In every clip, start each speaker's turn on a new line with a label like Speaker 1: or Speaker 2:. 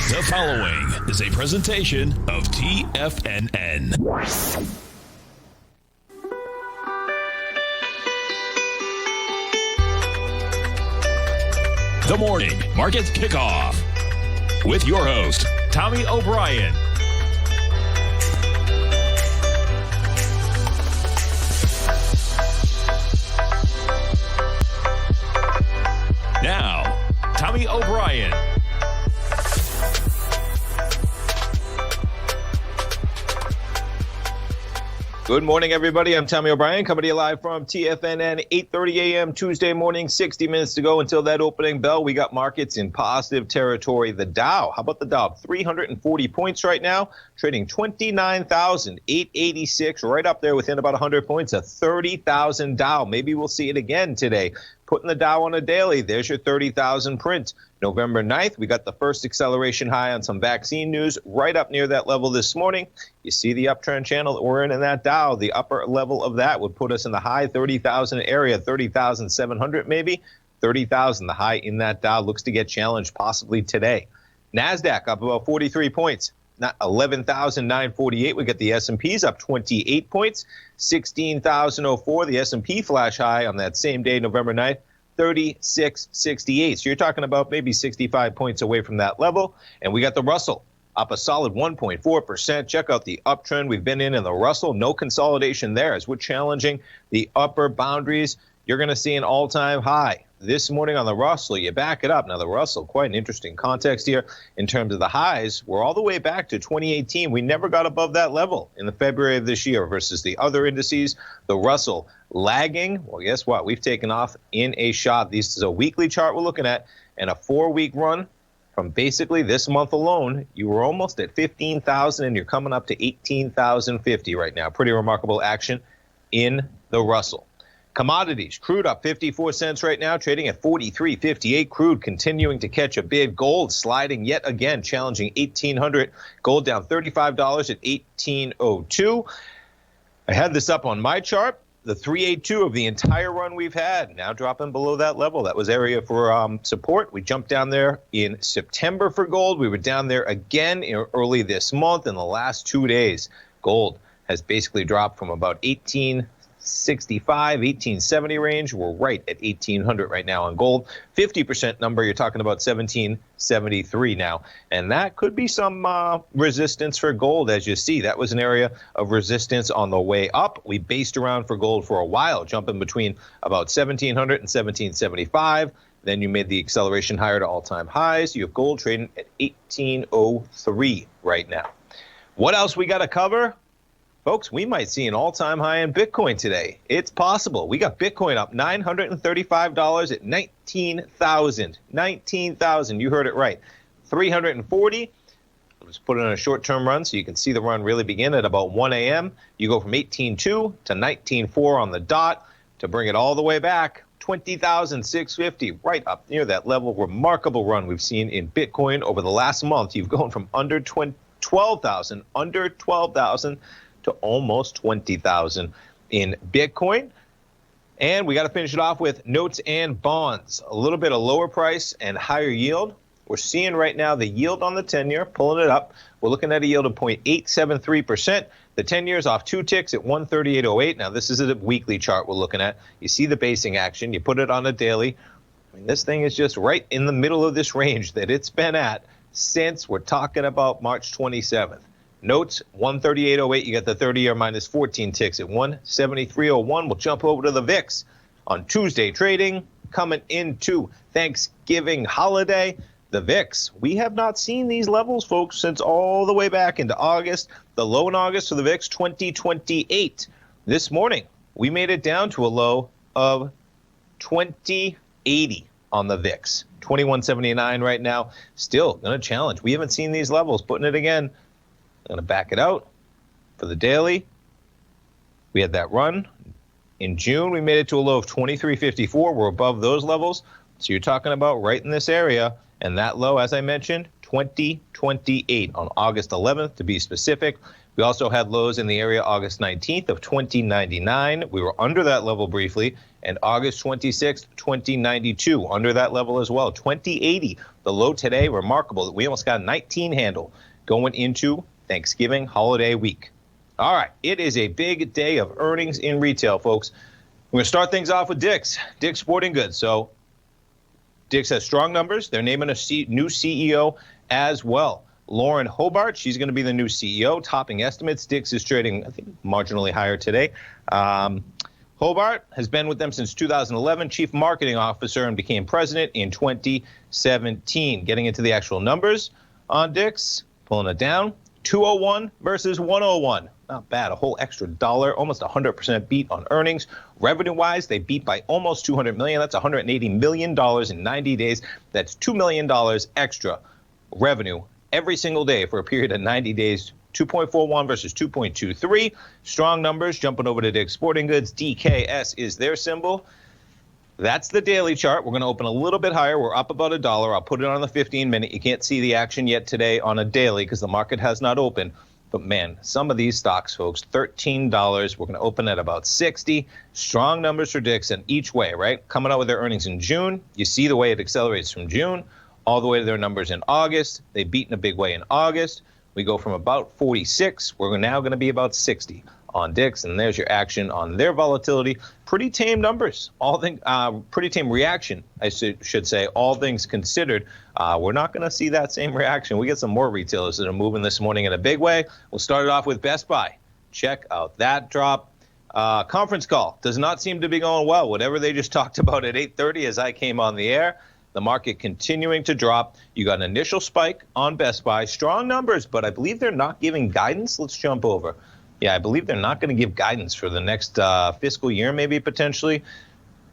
Speaker 1: The following is a presentation of TFNN. The Morning Market Kickoff with your host, Tommy O'Brien. Now, Tommy O'Brien.
Speaker 2: Good morning, everybody. I'm Tommy O'Brien, coming to you live from TFNN, 8:30 a.m. Tuesday morning, 60 minutes to go until that opening bell. We got markets in positive territory. The Dow, how about the Dow? 340 points right now, trading 29,886, right up there within about 100 points, a 30,000 Dow. Maybe we'll see it again today. Putting the Dow on a daily, there's your 30,000 print. November 9th, we got the first acceleration high on some vaccine news right up near that level this morning. You see the uptrend channel that we're in that Dow. The upper level of that would put us in the high 30,000 area, 30,700 maybe. 30,000, the high in that Dow looks to get challenged possibly today. NASDAQ up about 43 points. 11,948. We got the S&Ps up 28 points. 16,004. The S&P flash high on that same day, November 9th, 3668. So you're talking about maybe 65 points away from that level. And we got the Russell up a solid 1.4%. Check out the uptrend we've been in the Russell. No consolidation there as we're challenging the upper boundaries. You're going to see an all-time high this morning on the Russell. You back it up. Now, the Russell, quite an interesting context here in terms of the highs. We're all the way back to 2018. We never got above that level in the February of this year versus the other indices. The Russell lagging. Well, guess what? We've taken off in a shot. This is a weekly chart we're looking at, and a 4-week run from basically this month alone. You were almost at 15,000, and you're coming up to 18,050 right now. Pretty remarkable action in the Russell. Commodities, crude up 54 cents right now, trading at 43.58. Crude continuing to catch a bid. Gold sliding yet again, challenging 1,800. Gold down $35 at 1802. I had this up on my chart. The 382 of the entire run we've had, now dropping below that level. That was area for support. We jumped down there in September for gold. We were down there again early this month. In the last 2 days, gold has basically dropped from about 1865, 1870 range. We're right at 1800 right now on gold. 50% number, you're talking about 1773 now. And that could be some resistance for gold, as you see. That was an area of resistance on the way up. We based around for gold for a while, jumping between about 1700 and 1775. Then you made the acceleration higher to all-time highs. You have gold trading at 1803 right now. What else we got to cover? Folks, we might see an all-time high in Bitcoin today. It's possible. We got Bitcoin up $935 at 19,000. 19,000. You heard it right. 340. I'll just put it on a short-term run so you can see the run really begin at about 1 a.m. You go from 18.2 to 19.4 on the dot to bring it all the way back. 20,650, right up near that level. Remarkable run we've seen in Bitcoin over the last month. You've gone from under 12,000 to almost 20,000 in Bitcoin. And we got to finish it off with notes and bonds. A little bit of lower price and higher yield. We're seeing right now the yield on the 10-year, pulling it up. We're looking at a yield of 0.873%. The 10-year is off 2 ticks at 138.08. Now, this is a weekly chart we're looking at. You see the basing action. You put it on a daily. I mean, this thing is just right in the middle of this range that it's been at since we're talking about March 27th. Notes, 138.08. You got the 30-year minus 14 ticks at 173.01. We'll jump over to the VIX on Tuesday trading. Coming into Thanksgiving holiday, the VIX. We have not seen these levels, folks, since all the way back into August. The low in August for the VIX, 2028. This morning, we made it down to a low of 2080 on the VIX. 2179 right now. Still going to challenge. We haven't seen these levels. Putting it again. I'm going to back it out for the daily. We had that run. In June, we made it to a low of 2354. We're above those levels. So you're talking about right in this area. And that low, as I mentioned, 2028 on August 11th, to be specific. We also had lows in the area August 19th of 2099. We were under that level briefly. and August 26th, 2092, under that level as well. 2080, the low today, remarkable that we almost got a 19 handle going into Thanksgiving holiday week. All right, it is a big day of earnings in retail, folks. We're going to start things off with Dick's Sporting Goods. So Dick's has strong numbers. They're naming a new CEO as well. Lauren Hobart, she's going to be the new CEO, topping estimates. Dick's is trading, I think, marginally higher today. Hobart has been with them since 2011, chief marketing officer, and became president in 2017. Getting into the actual numbers on Dick's, pulling it down, 201 versus 101. Not bad, a whole extra dollar, almost 100% beat on earnings. Revenue-wise, they beat by almost $200 million. That's $180 million in 90 days. That's $2 million extra revenue every single day for a period of 90 days. 2.41 versus 2.23. Strong numbers. Jumping over to Dick's Sporting Goods. DKS is their symbol. That's the daily chart. We're going to open a little bit higher. We're up about $1. I'll put it on the 15-minute. You can't see the action yet today on a daily because the market has not opened. But, man, some of these stocks, folks, $13. We're going to open at about 60. Strong numbers for Dick's and each way, right? Coming out with their earnings in June. You see the way it accelerates from June all the way to their numbers in August. They beat in a big way in August. We go from about 46. We're now going to be about 60 on Dick's, and there's your action on their volatility. Pretty tame numbers. Pretty tame reaction, I should say, all things considered. We're not going to see that same reaction. We get some more retailers that are moving this morning in a big way. We'll start it off with Best Buy. Check out that drop. Conference call does not seem to be going well. Whatever they just talked about at 8:30 as I came on the air, the market continuing to drop. You got an initial spike on Best Buy. Strong numbers, but I believe they're not giving guidance. Let's jump over. Yeah, I believe they're not going to give guidance for the next fiscal year, maybe potentially.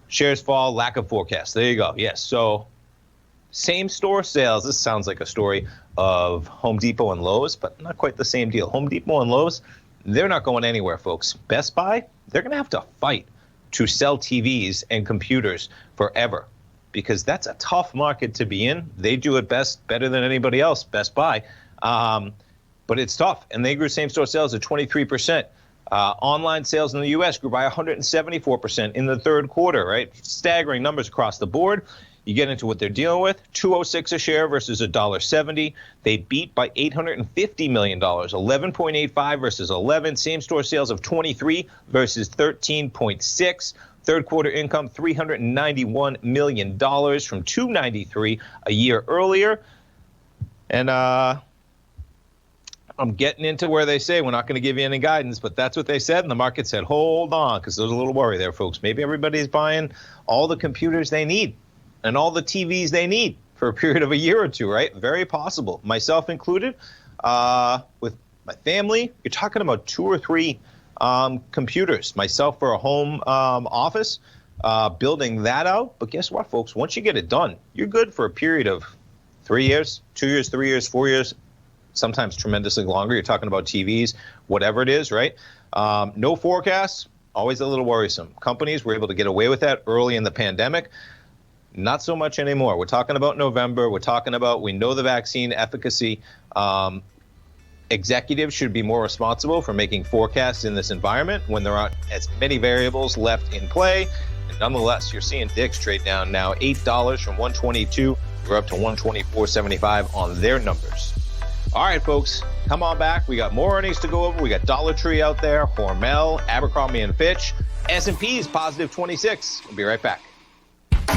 Speaker 2: Shares fall, lack of forecast. There you go. Yes, so same store sales. This sounds like a story of Home Depot and Lowe's, but not quite the same deal. Home Depot and Lowe's, they're not going anywhere, folks. Best Buy, they're going to have to fight to sell TVs and computers forever, because that's a tough market to be in. They do it better than anybody else, Best Buy. But it's tough, and they grew same-store sales at 23%. Online sales in the U.S. grew by 174% in the third quarter, right? Staggering numbers across the board. You get into what they're dealing with, $2.06 a share versus $1.70. They beat by $850 million, 11.85 versus 11. Same-store sales of 23 versus 13.6. Third quarter income, $391 million from $293 a year earlier. And I'm getting into where they say we're not going to give you any guidance, but that's what they said. And the market said, hold on, because there's a little worry there, folks. Maybe everybody's buying all the computers they need and all the TVs they need for a period of a year or two, right? Very possible. Myself included, with my family, you're talking about 2 or 3 computers. Myself for a home office, building that out. But guess what, folks? Once you get it done, you're good for a period of 3 years, 2 years, 3 years, 4 years, sometimes tremendously longer. You're talking about TVs, whatever it is, right? No forecasts, always a little worrisome. Companies were able to get away with that early in the pandemic. Not so much anymore. We're talking about November. We're talking about, we know the vaccine efficacy. Executives should be more responsible for making forecasts in this environment when there aren't as many variables left in play. And nonetheless, you're seeing Dick's trade down now $8 from 122. We're up to 124.75 on their numbers. All right, folks, come on back. We got more earnings to go over. We got Dollar Tree out there, Hormel, Abercrombie and Fitch. S&P's positive 26. We'll be right back.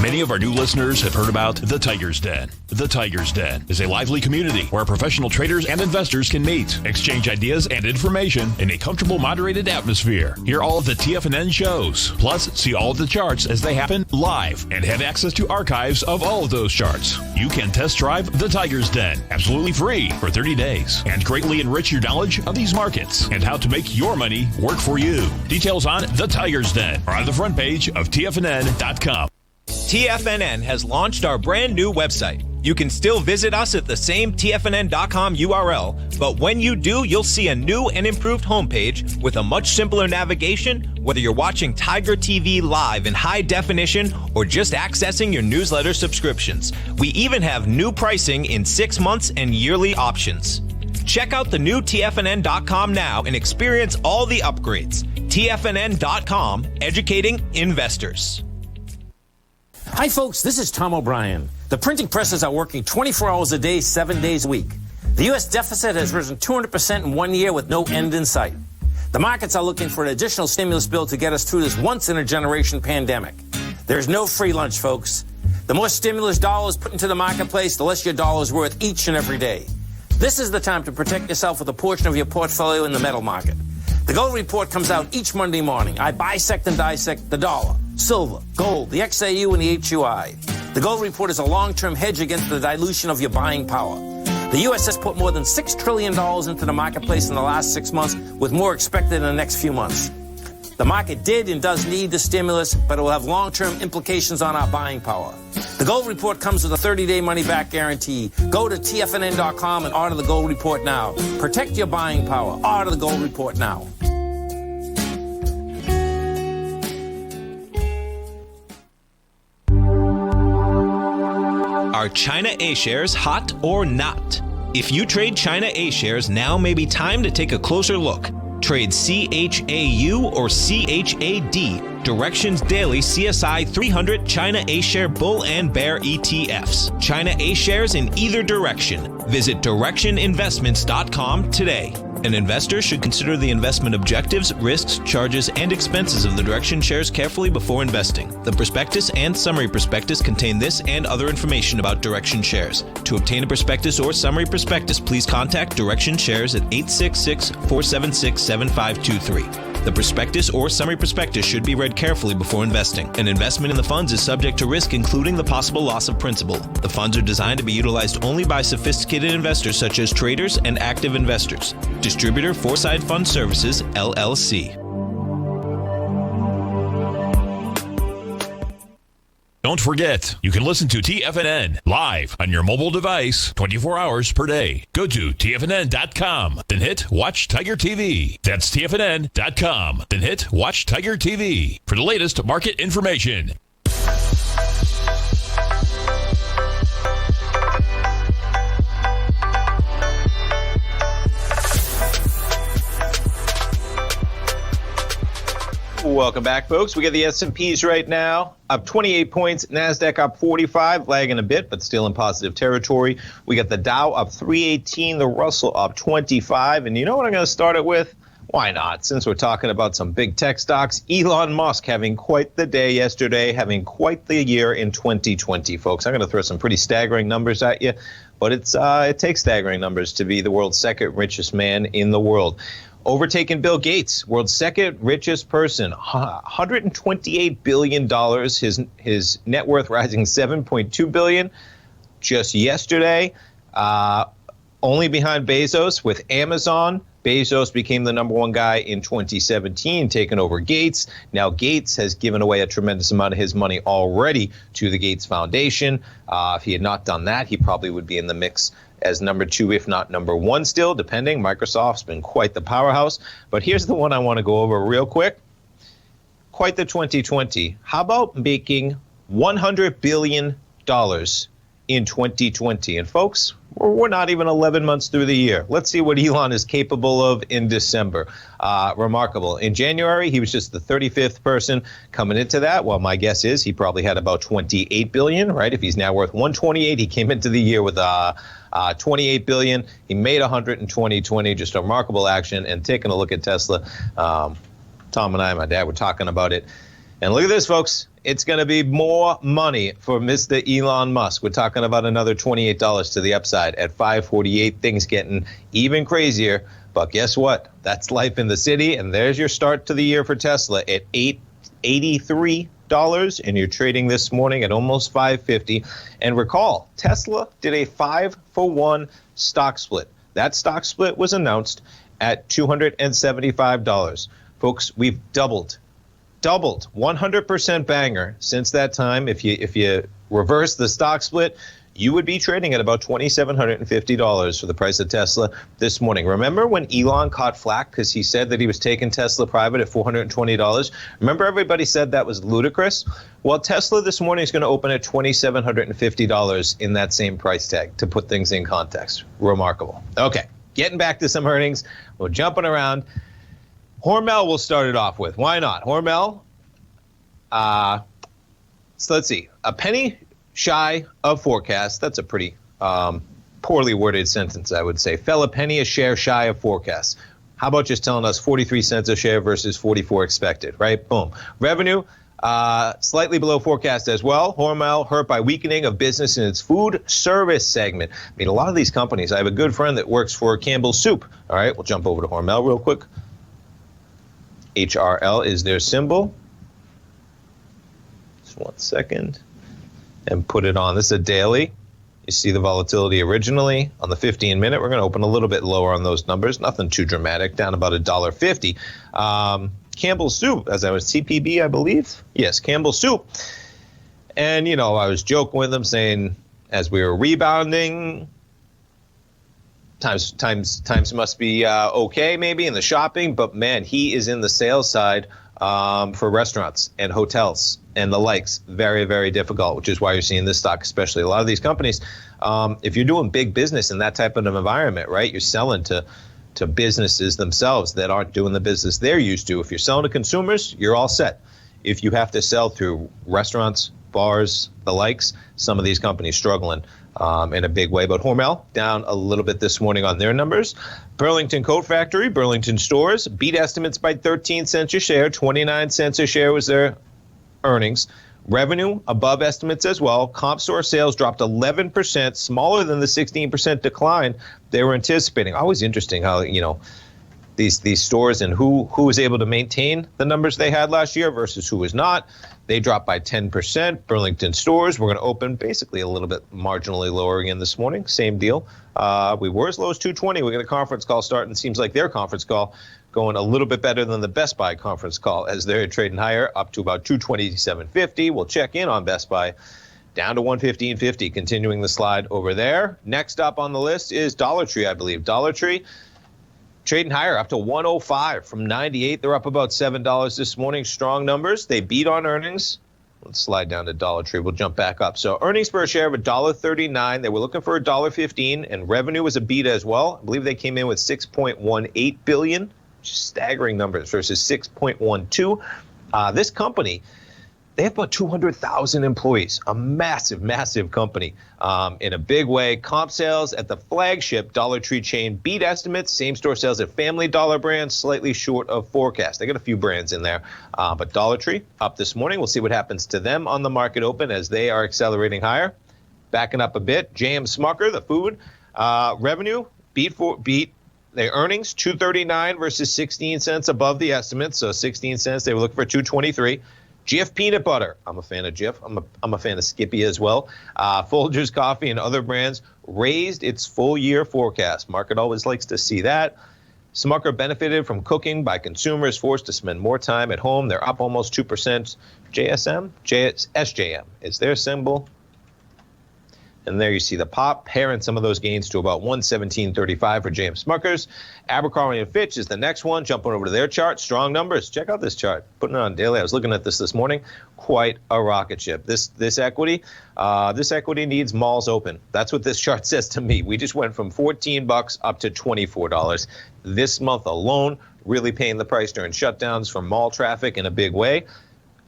Speaker 1: Many of our new listeners have heard about The Tiger's Den. The Tiger's Den is a lively community where professional traders and investors can meet, exchange ideas and information in a comfortable, moderated atmosphere. Hear all of the TFNN shows, plus see all of the charts as they happen live and have access to archives of all of those charts. You can test drive The Tiger's Den absolutely free for 30 days and greatly enrich your knowledge of these markets and how to make your money work for you. Details on The Tiger's Den are on the front page of TFNN.com.
Speaker 3: TFNN has launched our brand new website. You can still visit us at the same TFNN.com URL, but when you do, you'll see a new and improved homepage with a much simpler navigation, whether you're watching Tiger TV live in high definition or just accessing your newsletter subscriptions. We even have new pricing in 6 months and yearly options. Check out the new TFNN.com now and experience all the upgrades. TFNN.com, educating investors.
Speaker 4: Hi, folks. This is Tom O'Brien. The printing presses are working 24 hours a day, 7 days a week. The U.S. deficit has risen 200% in 1 year with no end in sight. The markets are looking for an additional stimulus bill to get us through this once-in-a-generation pandemic. There's no free lunch, folks. The more stimulus dollars put into the marketplace, the less your dollar is worth each and every day. This is the time to protect yourself with a portion of your portfolio in the metal market. The Gold Report comes out each Monday morning. I bisect and dissect the dollar, silver, gold, the XAU, and the HUI. The Gold Report is a long-term hedge against the dilution of your buying power. The U.S. has put more than $6 trillion into the marketplace in the last 6 months, with more expected in the next few months. The market did and does need the stimulus, but it will have long-term implications on our buying power. The Gold Report comes with a 30-day money-back guarantee. Go to TFNN.com and order the Gold Report now. Protect your buying power. Order the Gold Report now.
Speaker 3: Are China A-shares hot or not? If you trade China A-shares, now may be time to take a closer look. Trade CHAU or CHAD, Directions Daily CSI 300 China A-share Bull and Bear ETFs. China A-shares in either direction. Visit directioninvestments.com today. An investor should consider the investment objectives, risks, charges, and expenses of the Direction shares carefully before investing. The prospectus and summary prospectus contain this and other information about Direction shares. To obtain a prospectus or summary prospectus, please contact Direction shares at 866-476-7523. The prospectus or summary prospectus should be read carefully before investing. An investment in the funds is subject to risk, including the possible loss of principal. The funds are designed to be utilized only by sophisticated investors such as traders and active investors. Distributor Foreside Fund Services, LLC.
Speaker 1: Don't forget, you can listen to TFNN live on your mobile device 24 hours per day. Go to TFNN.com, then hit Watch Tiger TV. That's TFNN.com, then hit Watch Tiger TV for the latest market information.
Speaker 2: Welcome back, folks. We got the S&Ps right now up 28 points. NASDAQ up 45, lagging a bit, but still in positive territory. We got the Dow up 318, the Russell up 25. And you know what I'm going to start it with? Why not? Since we're talking about some big tech stocks, Elon Musk having quite the day yesterday, having quite the year in 2020, folks. I'm going to throw some pretty staggering numbers at you, but it takes staggering numbers to be the world's second richest man in the world. Overtaken Bill Gates, world's second richest person, $128 billion, his net worth rising $7.2 billion just yesterday. Only behind Bezos with Amazon. Bezos became the number one guy in 2017, taking over Gates. Now Gates has given away a tremendous amount of his money already to the Gates Foundation. If he had not done that, he probably would be in the mix as number two, if not number one still, depending. Microsoft's been quite the powerhouse. But here's the one I want to go over real quick. Quite the 2020. How about making $100 billion in 2020? And folks, we're not even 11 months through the year. Let's see what Elon is capable of in December. Remarkable. In January, he was just the 35th person coming into that. Well, my guess is he probably had about 28 billion, right? If he's now worth 128, he came into the year with 28 billion. He made 100 in 2020. Just a remarkable action. And taking a look at Tesla, Tom and I, my dad, were talking about it. And look at this, folks. It's going to be more money for Mr. Elon Musk. We're talking about another $28 to the upside at 548. Things getting even crazier. But guess what? That's life in the city. And there's your start to the year for Tesla at $883. And you're trading this morning at almost $550. And recall, Tesla did a 5-for-1 stock split. That stock split was announced at $275. Folks, we've doubled 100% banger since that time. If you reverse the stock split, you would be trading at about $2,750 for the price of Tesla this morning. Remember when Elon caught flack because he said that he was taking Tesla private at $420? Remember everybody said that was ludicrous? Well, Tesla this morning is going to open at $2,750 in that same price tag, to put things in context. Remarkable. Okay, getting back to some earnings. We're jumping around. Hormel we'll start it off with. Why not? Hormel, So let's see. A penny shy of forecast. That's a pretty poorly worded sentence, I would say. Fell a penny a share shy of forecast. How about just telling us 43 cents a share versus 44 expected, right? Boom. Revenue, slightly below forecast as well. Hormel hurt by weakening of business in its food service segment. I mean, a lot of these companies, I have a good friend that works for Campbell's Soup. All right, we'll jump over to Hormel real quick. HRL is their symbol. Just 1 second. And put it on. This is a daily. You see the volatility originally on the 15-minute. We're going to open a little bit lower on those numbers. Nothing too dramatic, down about $1.50. Campbell's Soup, as I was CPB, I believe. Yes, Campbell's Soup. And, you know, I was joking with them saying as we were rebounding, times must be okay maybe in the shopping. But, man, he is in the sales side for restaurants and hotels and the likes. Very, very difficult, which is why you're seeing this stock, especially a lot of these companies. If you're doing big business in that type of an environment, right, you're selling to businesses themselves that aren't doing the business they're used to. If you're selling to consumers, you're all set. If you have to sell through restaurants, bars, the likes, some of these companies struggling in a big way. But Hormel down a little bit this morning on their numbers. Burlington Coat Factory, Burlington Stores, beat estimates by 13 cents a share. 29 cents a share was their earnings. Revenue above estimates as well. Comp store sales dropped 11%, smaller than the 16% decline they were anticipating. Always interesting how, you know, these stores and who was able to maintain the numbers they had last year versus who was not. They dropped by 10%. Burlington Stores, we're going to open basically a little bit marginally lower again this morning. Same deal. We were as low as 220. We got a conference call starting. Seems like their conference call going a little bit better than the Best Buy conference call as they're trading higher up to about 227.50. We'll check in on Best Buy down to 115.50, continuing the slide over there. Next up on the list is Dollar Tree, I believe. Dollar Tree trading higher up to 105 from 98. They're up about $7 this morning. Strong numbers. They beat on earnings. Let's slide down to Dollar Tree. We'll jump back up. So earnings per share of $1.39. They were looking for $1.15, and revenue was a beat as well. I believe they came in with $6.18 billion. Staggering numbers versus 6.12. This company, they have about 200,000 employees, a massive, massive company in a big way. Comp sales at the flagship Dollar Tree chain beat estimates. Same-store sales at Family Dollar brands slightly short of forecast. They got a few brands in there, but Dollar Tree up this morning. We'll see what happens to them on the market open as they are accelerating higher. Backing up a bit, J.M. Smucker, the food, revenue beat. Their earnings, $2.39 versus 16 cents above the estimate. So 16 cents, they were looking for $2.23. Jif Peanut Butter. I'm a fan of Jif. I'm a fan of Skippy as well. Folgers Coffee and other brands raised its full-year forecast. Market always likes to see that. Smucker benefited from cooking by consumers forced to spend more time at home. They're up almost 2%. SJM is their symbol. And there you see the pop, pairing some of those gains to about 117.35 for James Smuckers. Abercrombie and Fitch is the next one. Jumping over to their chart. Strong numbers. Check out this chart. Putting it on daily. I was looking at this morning. Quite a rocket ship. This equity needs malls open. That's what this chart says to me. We just went from $14 up to $24 this month alone. Really paying the price during shutdowns from mall traffic in a big way.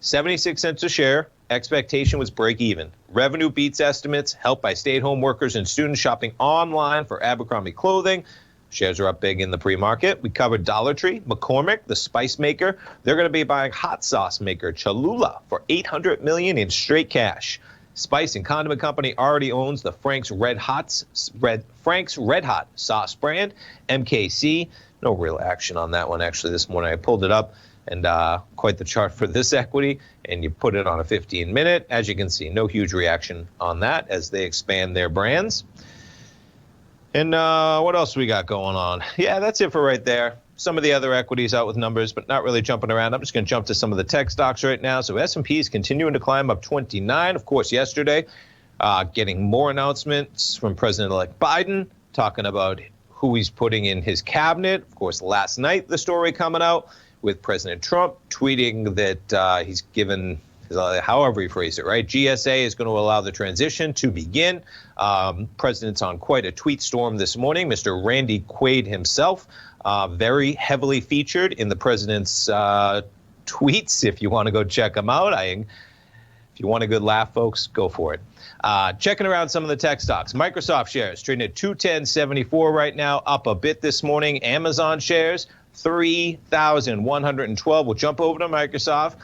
Speaker 2: 76 cents a share. Expectation was break even. Revenue beats estimates, helped by stay-at-home workers and students shopping online for Abercrombie clothing. Shares are up big in the pre-market. We covered Dollar Tree, McCormick, the spice maker. They're going to be buying hot sauce maker Cholula for $800 million in straight cash. Spice and condiment company already owns the Frank's Red Hot sauce brand, MKC. No real action on that one actually this morning. I pulled it up. And quite the chart for this equity, and you put it on a 15-minute. As you can see, no huge reaction on that as they expand their brands. And what else we got going on? Yeah, that's it for right there. Some of the other equities out with numbers, but not really jumping around. I'm just going to jump to some of the tech stocks right now. So S&P is continuing to climb up 29. Of course, yesterday, getting more announcements from President-elect Biden, talking about who he's putting in his cabinet. Of course, last night, the story coming out with President Trump tweeting that he's given, however he phrased it, right? GSA is going to allow the transition to begin. President's on quite a tweet storm this morning. Mr. Randy Quaid himself, very heavily featured in the president's tweets. If you want to go check them out, If you want a good laugh, folks, go for it. Checking around some of the tech stocks. Microsoft shares trading at 210.74 right now, up a bit this morning. Amazon shares 3,112. We'll jump over to Microsoft.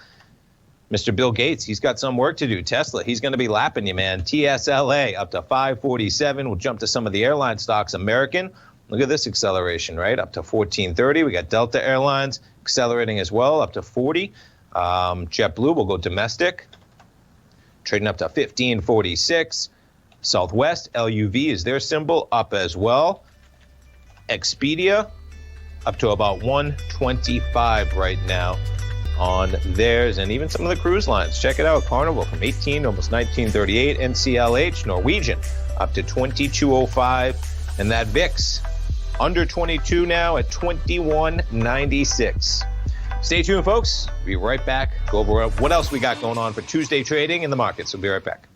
Speaker 2: Mr. Bill Gates, he's got some work to do. Tesla, he's going to be lapping you, man. TSLA up to 547. We'll jump to some of the airline stocks. American, look at this acceleration, right? Up to 1430. We got Delta Airlines accelerating as well, up to 40. JetBlue will go domestic, trading up to 1546. Southwest, LUV is their symbol, up as well. Expedia, up to about 125 right now on theirs, and even some of the cruise lines. Check it out. Carnival from 18 to almost 1938. NCLH, Norwegian, up to 2205. And that VIX, under 22 now at 2196. Stay tuned, folks. We'll be right back. Go over what else we got going on for Tuesday trading in the markets. We'll be right back.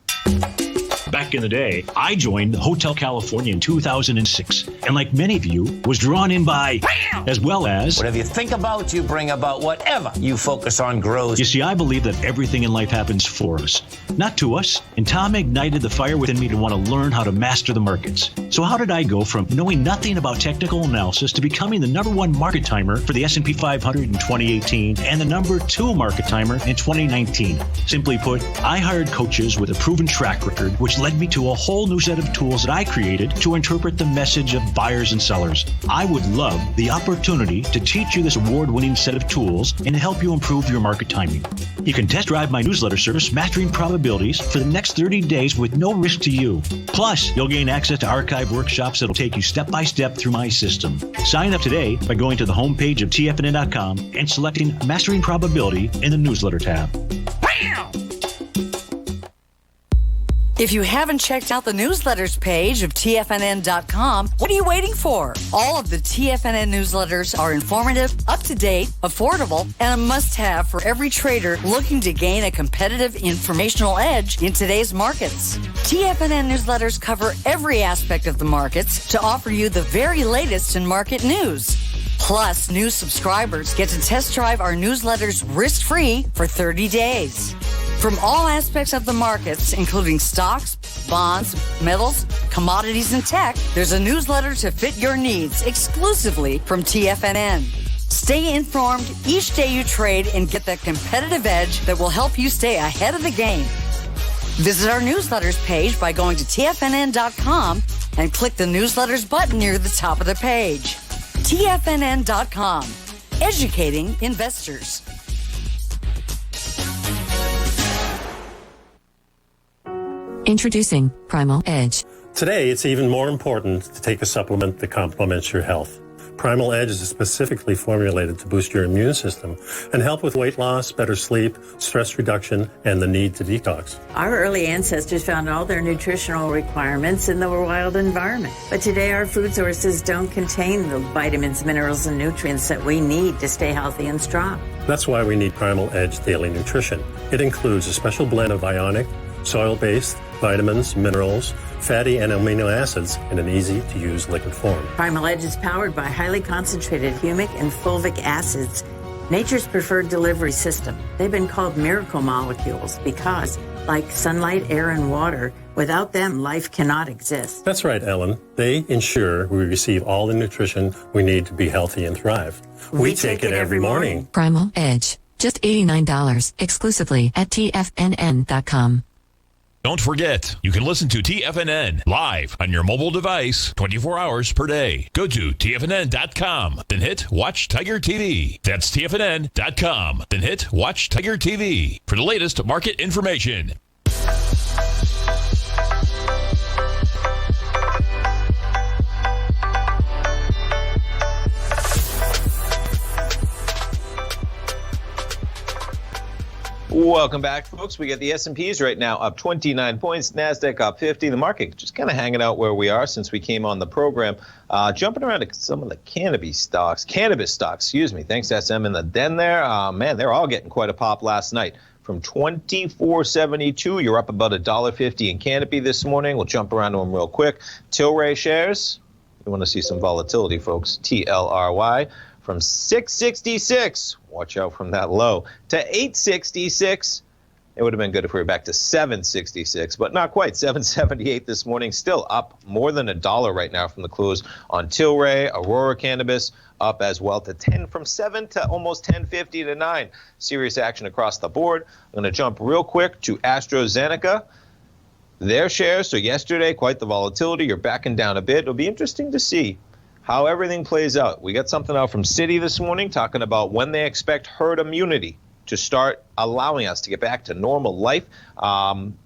Speaker 5: Back in the day, I joined Hotel California in 2006, and like many of you, was drawn in by, as well as...
Speaker 4: Whatever you think about, you bring about. Whatever you focus on grows.
Speaker 5: You see, I believe that everything in life happens for us, not to us. And Tom ignited the fire within me to want to learn how to master the markets. So how did I go from knowing nothing about technical analysis to becoming the #1 market timer for the S&P 500 in 2018 and the #2 market timer in 2019? Simply put, I hired coaches with a proven track record, which led me to a whole new set of tools that I created to interpret the message of buyers and sellers. I would love the opportunity to teach you this award-winning set of tools and help you improve your market timing. You can test drive my newsletter service, Mastering Probabilities, for the next 30 days with no risk to you. Plus, you'll gain access to archive workshops that'll take you step by step through my system. Sign up today by going to the homepage of TFNN.com and selecting Mastering Probability in the newsletter tab. Bam!
Speaker 6: If you haven't checked out the newsletters page of TFNN.com, what are you waiting for? All of the TFNN newsletters are informative, up-to-date, affordable, and a must-have for every trader looking to gain a competitive informational edge in today's markets. TFNN newsletters cover every aspect of the markets to offer you the very latest in market news. Plus, new subscribers get to test drive our newsletters risk-free for 30 days. From all aspects of the markets, including stocks, bonds, metals, commodities, and tech, there's a newsletter to fit your needs exclusively from TFNN. Stay informed each day you trade and get that competitive edge that will help you stay ahead of the game. Visit our newsletters page by going to TFNN.com and click the newsletters button near the top of the page. TFNN.com, educating investors.
Speaker 7: Introducing Primal Edge.
Speaker 8: Today, it's even more important to take a supplement that complements your health. Primal Edge is specifically formulated to boost your immune system and help with weight loss, better sleep, stress reduction, and the need to detox.
Speaker 9: Our early ancestors found all their nutritional requirements in the wild environment. But today, our food sources don't contain the vitamins, minerals, and nutrients that we need to stay healthy and strong.
Speaker 8: That's why we need Primal Edge Daily Nutrition. It includes a special blend of ionic, soil-based, vitamins, minerals, fatty and amino acids in an easy-to-use liquid form.
Speaker 9: Primal Edge is powered by highly concentrated humic and fulvic acids, nature's preferred delivery system. They've been called miracle molecules because, like sunlight, air, and water, without them, life cannot exist.
Speaker 8: That's right, Ellen. They ensure we receive all the nutrition we need to be healthy and thrive. We take it every morning.
Speaker 7: Primal Edge. Just $89 exclusively at TFNN.com.
Speaker 1: Don't forget, you can listen to TFNN live on your mobile device 24 hours per day. Go to TFNN.com, then hit Watch Tiger TV. That's TFNN.com, then hit Watch Tiger TV for the latest market information.
Speaker 2: Welcome back, folks. We got the S&Ps right now up 29 points, NASDAQ up 50. The market just kind of hanging out where we are since we came on the program. Jumping around to some of the cannabis stocks, Thanks to SM in the den there. Man, they're all getting quite a pop last night. From 24.72, you're up about $1.50 in Canopy this morning. We'll jump around to them real quick. Tilray shares, you want to see some volatility, folks. TLRY. From 666, watch out from that low, to 866, It would have been good if we were back to 766, but not quite. 778 this morning, still up more than $1 right now from the close on Tilray. Aurora Cannabis up as well to 10 from 7 to almost 10.50 to 9. Serious action across the board. I'm going to jump real quick to AstraZeneca. Their shares, so yesterday, quite the volatility. You're backing down a bit. It'll be interesting to see how everything plays out. We got something out from Citi this morning talking about when they expect herd immunity to start allowing us to get back to normal life.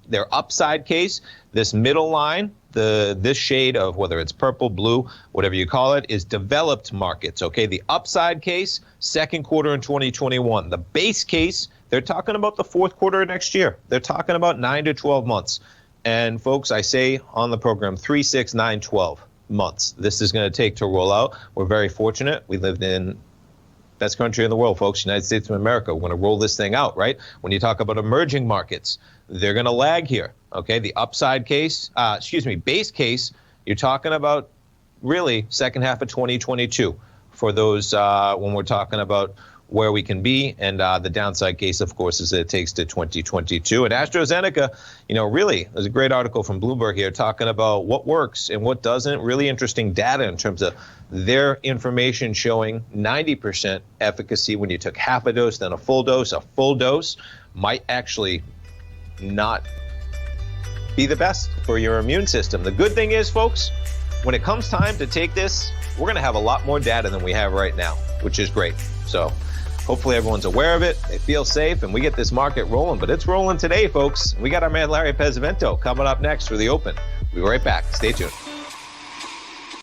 Speaker 2: Their upside case, this middle line, this shade of whether it's purple, blue, whatever you call it, is developed markets, okay? The upside case, second quarter in 2021. The base case, they're talking about the fourth quarter of next year. They're talking about 9 to 12 months. And folks, I say on the program, 3, 6, 9, 12 months. This is going to take to roll out. We're very fortunate. We lived in best country in the world, folks, United States of America. We're going to roll this thing out, right? When you talk about emerging markets, they're going to lag here, okay? The upside case, base case, you're talking about really second half of 2022 for those when we're talking about where we can be. And the downside case, of course, is that it takes to 2022. And AstraZeneca, really, there's a great article from Bloomberg here talking about what works and what doesn't. Really interesting data in terms of their information showing 90% efficacy when you took half a dose, then a full dose. A full dose might actually not be the best for your immune system. The good thing is, folks, when it comes time to take this, we're going to have a lot more data than we have right now, which is great. So hopefully everyone's aware of it. They feel safe, and we get this market rolling. But it's rolling today, folks. We got our man Larry Pesavento coming up next for the Open. We'll be right back. Stay tuned.